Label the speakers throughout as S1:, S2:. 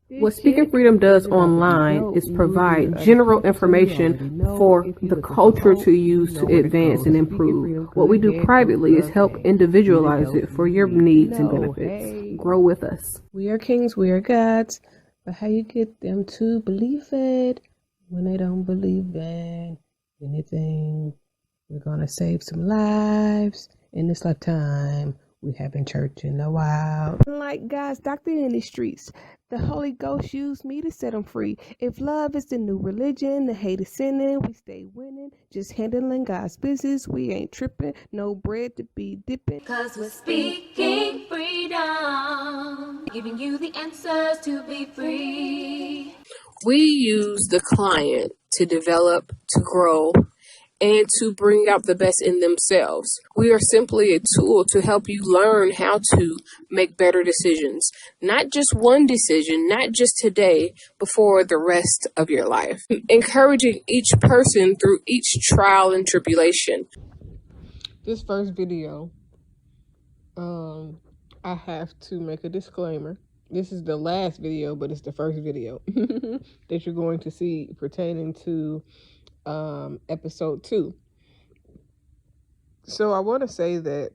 S1: What Speaking Freedom does online is provide general information for the culture to use to advance and improve. What we do privately is help individualize it for your needs and benefits. Grow with us.
S2: We are kings, we are gods, but how you get them to believe it when they don't believe in anything? We're gonna save some lives in this lifetime. We haven't church in a while. Like God's doctor in the streets, the Holy Ghost used me to set them free. If love is the new religion, the hate is sinning, we stay winning. Just handling God's business, we ain't tripping. No bread to be dipping.
S3: Cause we're speaking freedom, giving you the answers to be free.
S4: We use the client to develop, to grow, and to bring out the best in themselves. We are simply a tool to help you learn how to make better decisions. Not just one decision, not just today, but for the rest of your life. Encouraging each person through each trial and tribulation.
S2: This first video, I have to make a disclaimer. This is the last video, but it's the first video that you're going to see pertaining to episode 2. So I want to say that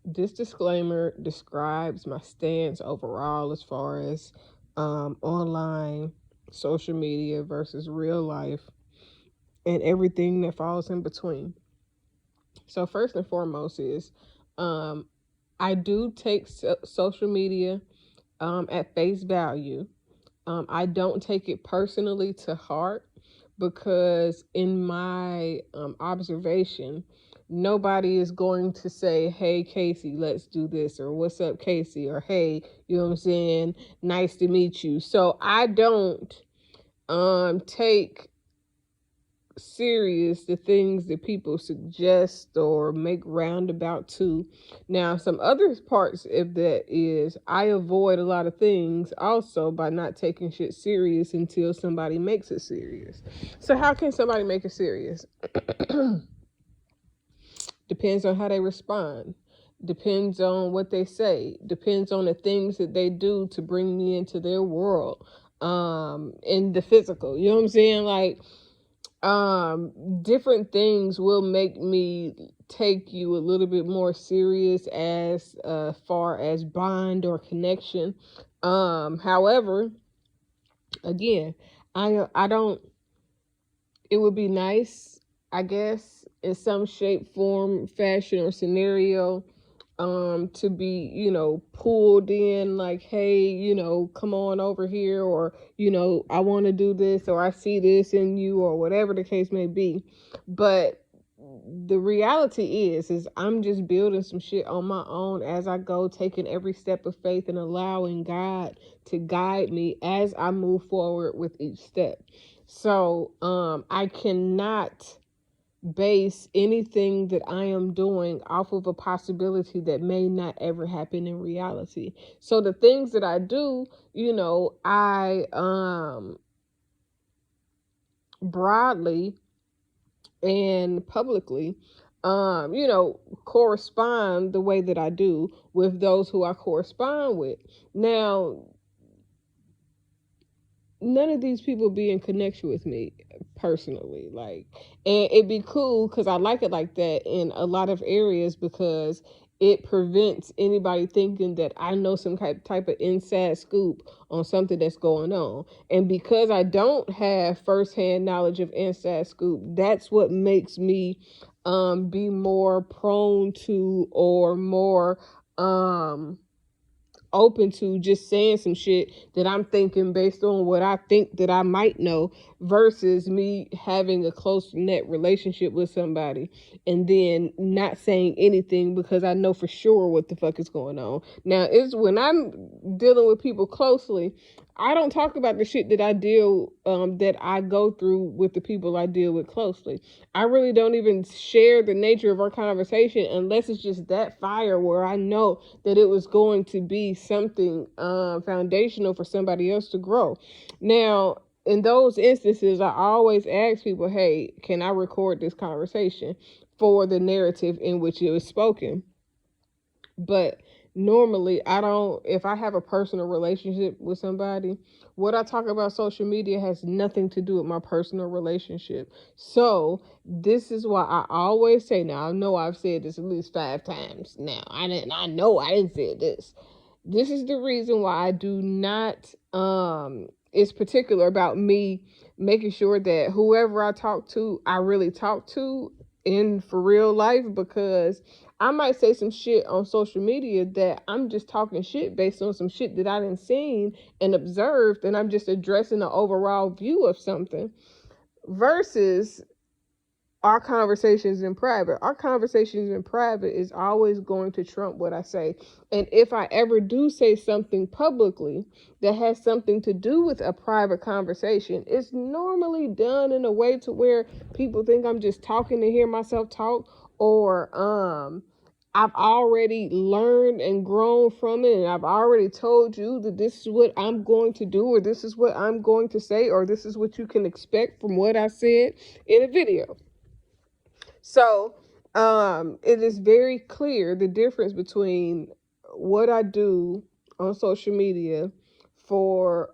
S2: this disclaimer describes my stance overall as far as online social media versus real life and everything that falls in between. So first and foremost is I do take social media at face value. I don't take it personally to heart because in my observation, nobody is going to say, hey, Kaci, let's do this, or what's up, Kaci, or hey, you know what I'm saying, nice to meet you. So I don't take serious the things that people suggest or make roundabout to. Now, some other parts of that is I avoid a lot of things also by not taking shit serious until somebody makes it serious. So how can somebody make it serious? Depends on how they respond. Depends on what they say. Depends on the things that they do to bring me into their world in the physical. You know what I'm saying? Like, different things will make me take you a little bit more serious as far as bond or connection. However, again, I don't, it would be nice, I guess, in some shape, form, fashion, or scenario, to be, pulled in like, hey, come on over here, or, I want to do this, or I see this in you, or whatever the case may be. But the reality is I'm just building some shit on my own as I go, taking every step of faith and allowing God to guide me as I move forward with each step. So, I cannot base anything that I am doing off of a possibility that may not ever happen in reality. So the things that I do, I broadly and publicly correspond the way that I do with those who I correspond with. Now, none of these people be in connection with me personally, and it'd be cool because I like it like that in a lot of areas because it prevents anybody thinking that I know some type of inside scoop on something that's going on. And because I don't have firsthand knowledge of inside scoop, that's what makes me be more prone to or more open to just saying some shit that I'm thinking based on what I think that I might know versus me having a close net relationship with somebody and then not saying anything because I know for sure what the fuck is going on. Now, it's when I'm dealing with people closely, I don't talk about the shit that I that I go through with the people I deal with closely. I really don't even share the nature of our conversation unless it's just that fire where I know that it was going to be something foundational for somebody else to grow. Now, in those instances, I always ask people, hey, can I record this conversation for the narrative in which it was spoken? But normally if I have a personal relationship with somebody, what I talk about social media has nothing to do with my personal relationship. So this is why I always say, now I know I've said this at least 5 times now. I know I didn't say this. This is the reason why I do not, it's particular about me making sure that whoever I talk to, I really talk to in for real life, because I might say some shit on social media that I'm just talking shit based on some shit that I didn't seen and observed, and I'm just addressing the overall view of something, versus our conversations in private. Our conversations in private is always going to trump what I say. And if I ever do say something publicly that has something to do with a private conversation, it's normally done in a way to where people think I'm just talking to hear myself talk, or I've already learned and grown from it, and I've already told you that this is what I'm going to do, or this is what I'm going to say, or this is what you can expect from what I said in a video. So, it is very clear the difference between what I do on social media for,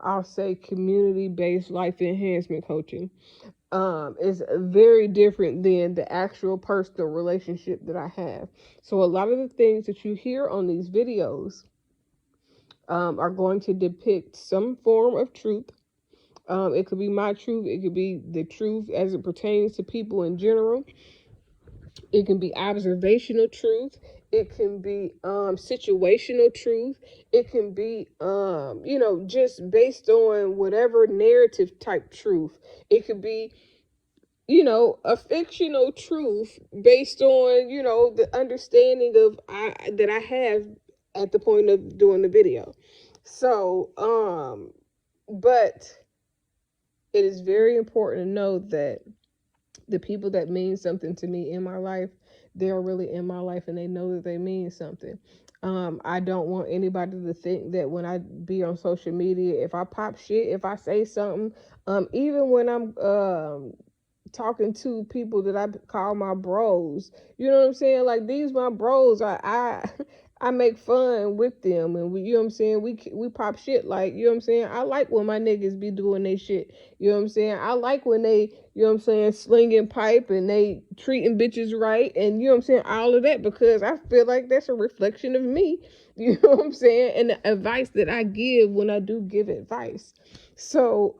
S2: I'll say, community-based life enhancement coaching, is very different than the actual personal relationship that I have. So a lot of the things that you hear on these videos, are going to depict some form of truth. It could be my truth. It could be the truth as it pertains to people in general. It can be observational truth. It can be situational truth. It can be just based on whatever narrative type truth. It could be a fictional truth based on the understanding of that I have at the point of doing the video. So but it is very important to know that the people that mean something to me in my life, they are really in my life, and they know that they mean something. I don't want anybody to think that when I be on social media, if I pop shit, if I say something, even when I'm talking to people that I call my bros, you know what I'm saying? Like, these my bros, I make fun with them, and you know what I'm saying? We pop shit, like, you know what I'm saying? I like when my niggas be doing they shit. You know what I'm saying? I like when they, you know what I'm saying, slinging pipe and they treating bitches right, and you know what I'm saying, all of that, because I feel like that's a reflection of me. You know what I'm saying? And the advice that I give when I do give advice. So,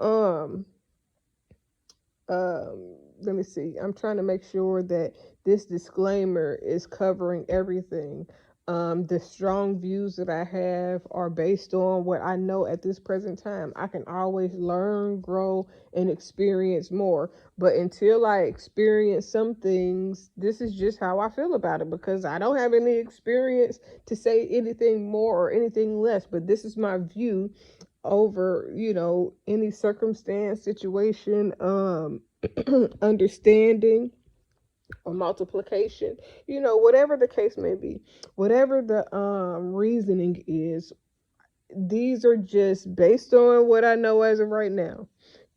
S2: let me see. I'm trying to make sure that this disclaimer is covering everything. The strong views that I have are based on what I know at this present time. I can always learn, grow, and experience more. But until I experience some things, this is just how I feel about it, because I don't have any experience to say anything more or anything less. But this is my view over, any circumstance, situation, understanding, or multiplication, whatever the case may be, whatever the reasoning is. These are just based on what I know as of right now,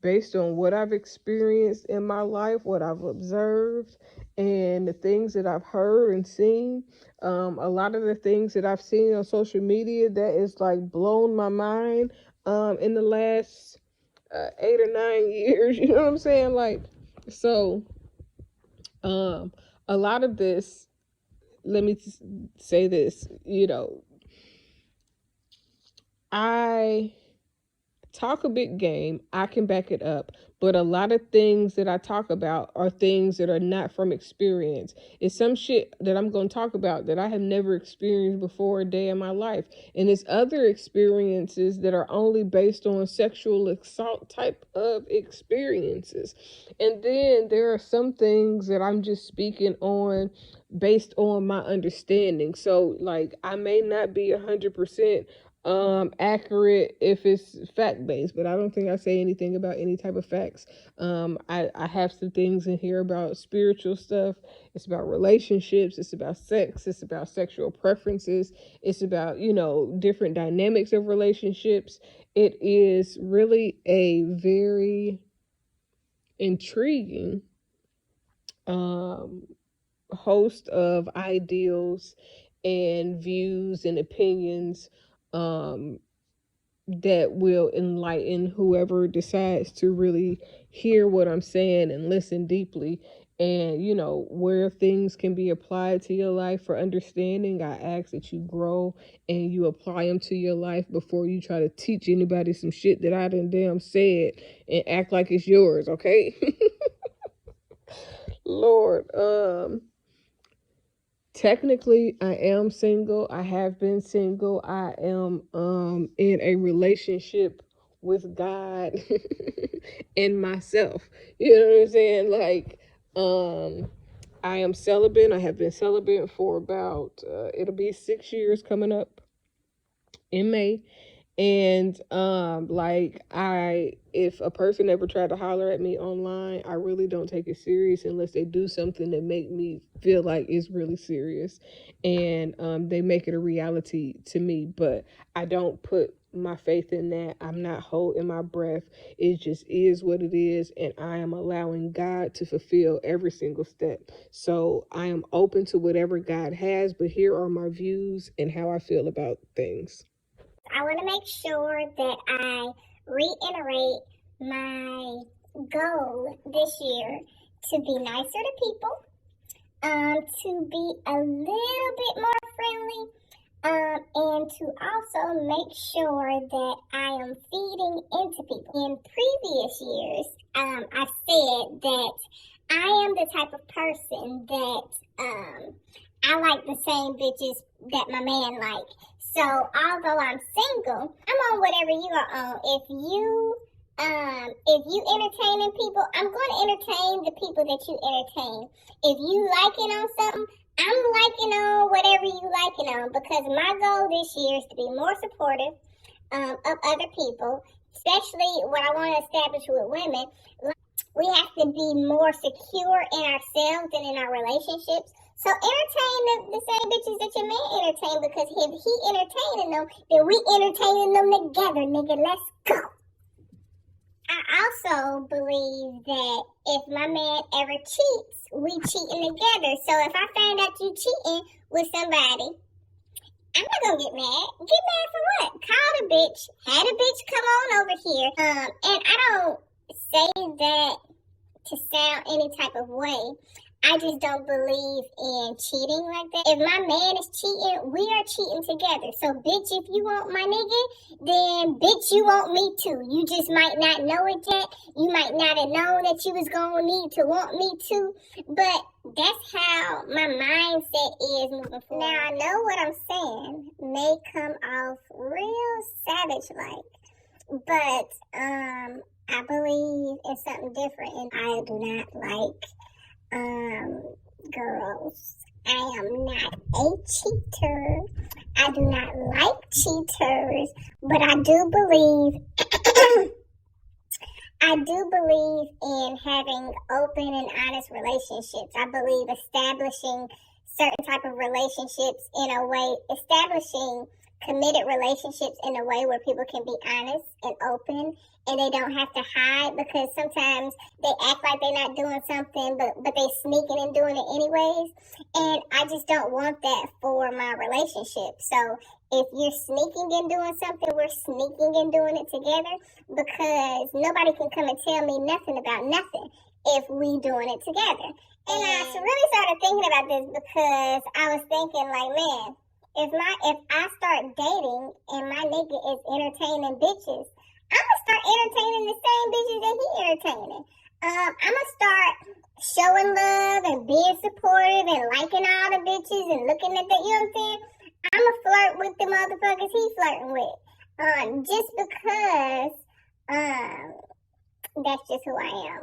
S2: based on what I've experienced in my life, what I've observed, and the things that I've heard and seen. A lot of the things that I've seen on social media that is like blown my mind in the last 8 or 9 years. You know what I'm saying? Like, so a lot of this, let me say this, I talk a big game, I can back it up. But a lot of things that I talk about are things that are not from experience. It's some shit that I'm going to talk about that I have never experienced before a day in my life. And it's other experiences that are only based on sexual assault type of experiences. And then there are some things that I'm just speaking on based on my understanding. So, like, I may not be 100% accurate if it's fact-based, but I don't think I say anything about any type of facts. I have some things in here about spiritual stuff. It's about relationships. It's about sex. It's about sexual preferences. It's about, different dynamics of relationships. It is really a very intriguing host of ideals and views and opinions that will enlighten whoever decides to really hear what I'm saying and listen deeply. And, where things can be applied to your life for understanding, I ask that you grow and you apply them to your life before you try to teach anybody some shit that I done damn said and act like it's yours, okay? Lord, technically I am single. I have been single. I am in a relationship with God and myself. You know what I'm saying? Like, I am celibate. I have been celibate for about it'll be 6 years coming up in May. And if a person ever tried to holler at me online, I really don't take it serious unless they do something that make me feel like it's really serious, and they make it a reality to me. But I don't put my faith in that. I'm not holding my breath. It just is what it is, and I am allowing God to fulfill every single step. So I am open to whatever God has, but here are my views and how I feel about things.
S5: I want to make sure that I reiterate my goal this year to be nicer to people, to be a little bit more friendly, and to also make sure that I am feeding into people. In previous years, I said that I am the type of person that I like the same bitches that my man like. So although I'm single, I'm on whatever you are on. If you entertaining people, I'm going to entertain the people that you entertain. If you liking on something, I'm liking on whatever you liking on, because my goal this year is to be more supportive of other people, especially what I want to establish with women. We have to be more secure in ourselves and in our relationships. So entertain the same bitches that your man entertain, because if he entertaining them, then we entertaining them together, nigga. Let's go. I also believe that if my man ever cheats, we cheating together. So if I find out you cheating with somebody, I'm not gonna get mad. Get mad for what? Call the bitch. Had a bitch come on over here. And I don't say that to sound any type of way. I just don't believe in cheating like that. If my man is cheating, we are cheating together. So, bitch, if you want my nigga, then, bitch, you want me too. You just might not know it yet. You might not have known that you was going to need to want me too. But that's how my mindset is moving forward. Now, I know what I'm saying may come off real savage-like. But, I believe in something different. And I do not like girls. I am not a cheater. I do not like cheaters, but I do believe in having open and honest relationships. I believe establishing certain type of relationships in a way, establishing committed relationships in a way where people can be honest and open, and they don't have to hide, because sometimes they act like they're not doing something, but they sneaking and doing it anyways. And I just don't want that for my relationship. So if you're sneaking and doing something, we're sneaking and doing it together, because nobody can come and tell me nothing about nothing if we doing it together. And I really started thinking about this because I was thinking like, man, if I start dating and my nigga is entertaining bitches, I'm going to start entertaining the same bitches that he entertaining. I'm going to start showing love and being supportive and liking all the bitches and looking at the, you know what I'm saying? I'm going to flirt with the motherfuckers he flirting with. Just because that's just who I am.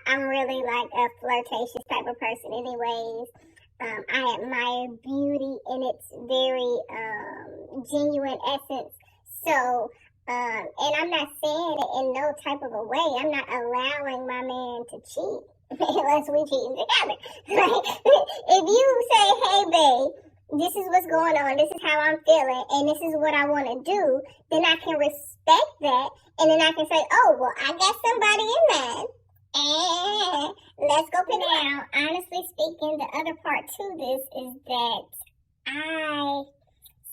S5: I'm really like a flirtatious type of person anyways. I admire beauty in its very genuine essence. So, and I'm not saying it in no type of a way. I'm not allowing my man to cheat unless we cheating together. Like, if you say, hey, babe, this is what's going on, this is how I'm feeling, and this is what I want to do, then I can respect that, and then I can say, oh, well, I got somebody in mind. And let's go pick it out. Honestly speaking, the other part to this is that I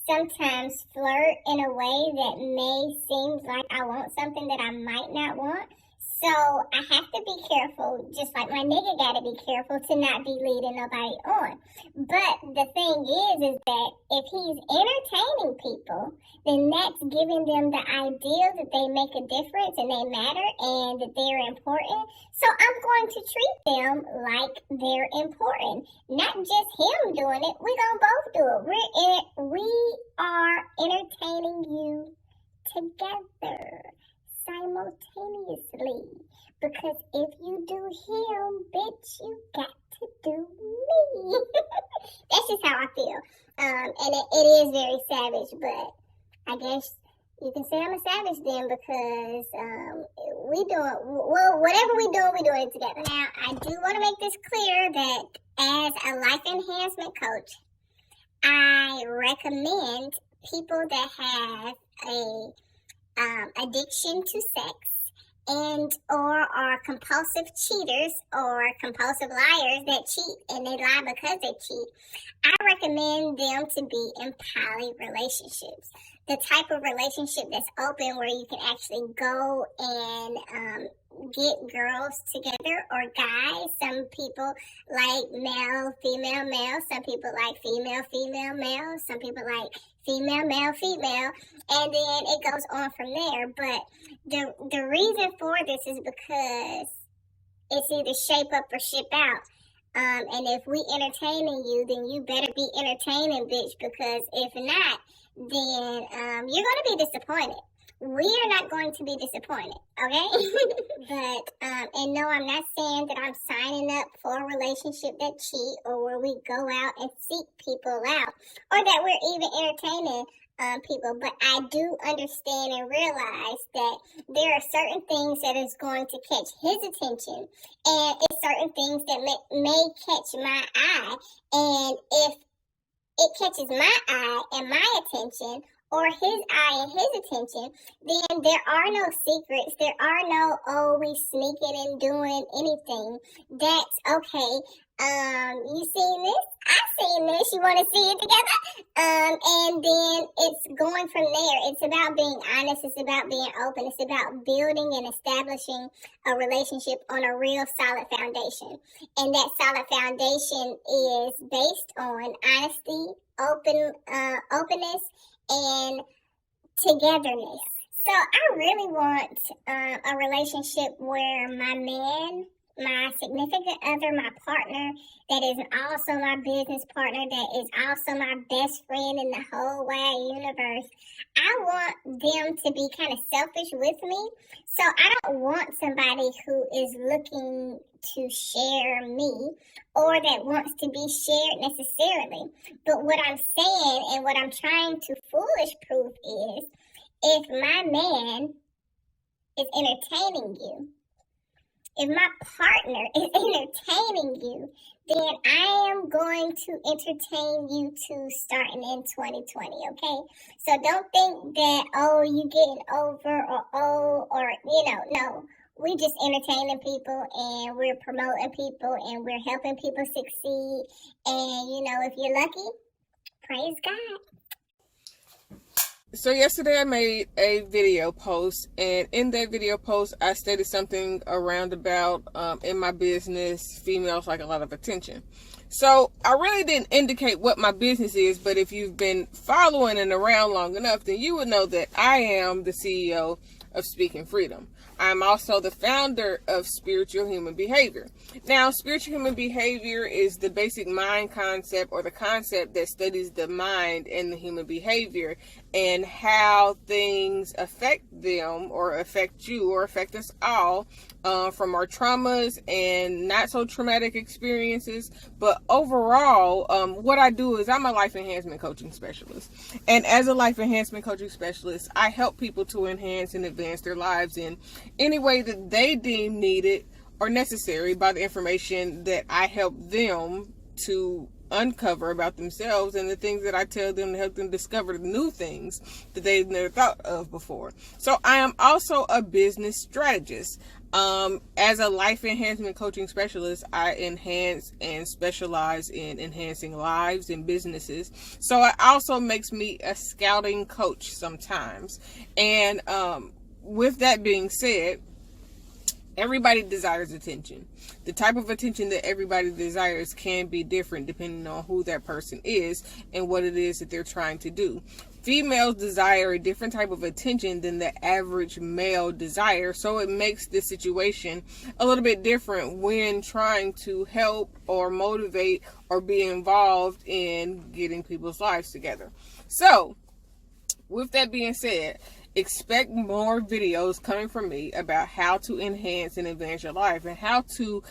S5: sometimes flirt in a way that may seem like I want something that I might not want. So I have to be careful, just like my nigga gotta be careful to not be leading nobody on. But the thing is that if he's entertaining people, then that's giving them the idea that they make a difference and they matter and that they're important. So I'm going to treat them like they're important. Not just him doing it, we're gonna both do it. We are entertaining you together. Simultaneously, because if you do him, bitch, you got to do me. That's just how I feel. And it is very savage, but I guess you can say I'm a savage then, because whatever we doing it together. Now, I do want to make this clear that as a life enhancement coach, I recommend people that have a addiction to sex and or are compulsive cheaters or compulsive liars that cheat, and they lie because they cheat. I recommend them to be in poly relationships. The type of relationship that's open where you can actually go and get girls together or guys. Some people like male, female, male. Some people like female, female, male. Some people like female, male, female. And then it goes on from there. But the reason for this is because it's either shape up or ship out. And if we entertaining you, then you better be entertaining, bitch, because if not, then you're going to be disappointed. We are not going to be disappointed, okay? But, and no, I'm not saying that I'm signing up for a relationship that cheat or where we go out and seek people out or that we're even entertaining people. But I do understand and realize that there are certain things that is going to catch his attention, and it's certain things that may catch my eye. And if it catches my eye and my attention, or his eye and his attention, then there are no secrets. There are no, oh, we sneaking and doing anything. That's okay. You seen this? I seen this. You want to see it together? And then it's going from there. It's about being honest. It's about being open. It's about building and establishing a relationship on a real solid foundation. And that solid foundation is based on honesty, openness, and togetherness. So I really want a relationship where my man, my significant other, my partner, that is also my business partner, that is also my best friend in the whole wide universe, I want them to be kind of selfish with me. So I don't want somebody who is looking to share me or that wants to be shared necessarily. But what I'm saying and what I'm trying to foolish proof is, if my man is entertaining you, if my partner is entertaining you, then I am going to entertain you too starting in 2020, okay? So don't think that, oh, you getting over or oh, or, no. We just entertaining people and we're promoting people and we're helping people succeed. And, if you're lucky, praise God.
S2: So yesterday I made a video post, and in that video post I stated something around about in my business, females like a lot of attention. So I really didn't indicate what my business is, but if you've been following and around long enough, then you would know that I am the CEO of Speaking Freedom. I'm also the founder of Spiritual Human Behavior. Now, spiritual human behavior is the basic mind concept, or the concept that studies the mind and the human behavior and how things affect them or affect you or affect us all from our traumas and not so traumatic experiences. But overall, what I do is I'm a life enhancement coaching specialist. And as a life enhancement coaching specialist, I help people to enhance and advance their lives in any way that they deem needed or necessary by the information that I help them to uncover about themselves and the things that I tell them to help them discover new things that they've never thought of before. So I am also a business strategist. As a life enhancement coaching specialist, I enhance and specialize in enhancing lives and businesses. So it also makes me a scouting coach sometimes. And with that being said, everybody desires attention. The type of attention that everybody desires can be different depending on who that person is and what it is that they're trying to do. Females desire a different type of attention than the average male desire, so it makes this situation a little bit different when trying to help or motivate or be involved in getting people's lives together. So, with that being said, expect more videos coming from me about how to enhance and advance your life and how to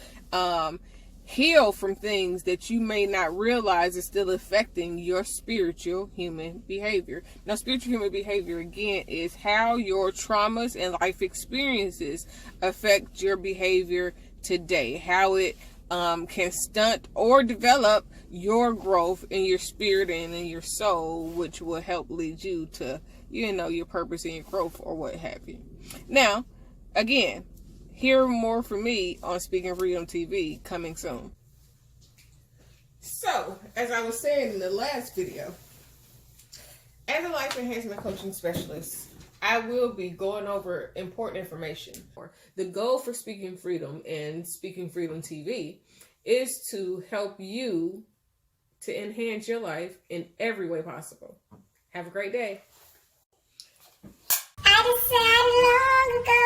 S2: heal from things that you may not realize is still affecting your spiritual human behavior. Now, spiritual human behavior, again, is how your traumas and life experiences affect your behavior today, how it can stunt or develop your growth in your spirit and in your soul, which will help lead you to, your purpose and your growth or what have you. Now, again, hear more from me on Speaking Freedom TV coming soon. So, as I was saying in the last video, as a life enhancement coaching specialist, I will be going over important information. The goal for Speaking Freedom and Speaking Freedom TV is to help you to enhance your life in every way possible. Have a great day.
S5: I decided long ago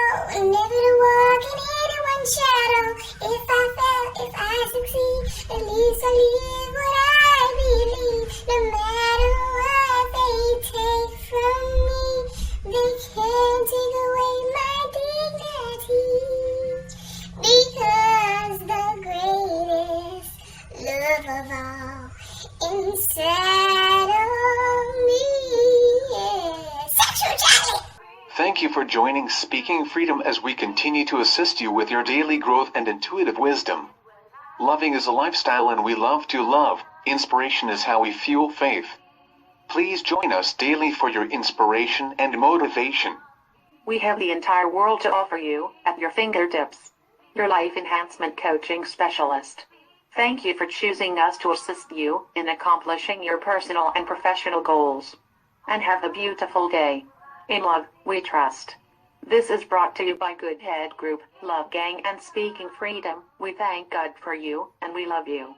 S5: never to walk in anyone's shadow. If I fail, if I succeed, at least I live what I believe. No matter what they take from me, they can't take away my dignity. Because the greatest love of all inside of me is sexuality.
S6: Thank you for joining Speaking Freedom as we continue to assist you with your daily growth and intuitive wisdom. Loving is a lifestyle and we love to love. Inspiration is how we fuel faith. Please join us daily for your inspiration and motivation.
S7: We have the entire world to offer you at your fingertips. Your life enhancement coaching specialist. Thank you for choosing us to assist you in accomplishing your personal and professional goals. And have a beautiful day. In love, we trust. This is brought to you by Good Head Group, Love Gang and Speaking Freedom. We thank God for you, and we love you.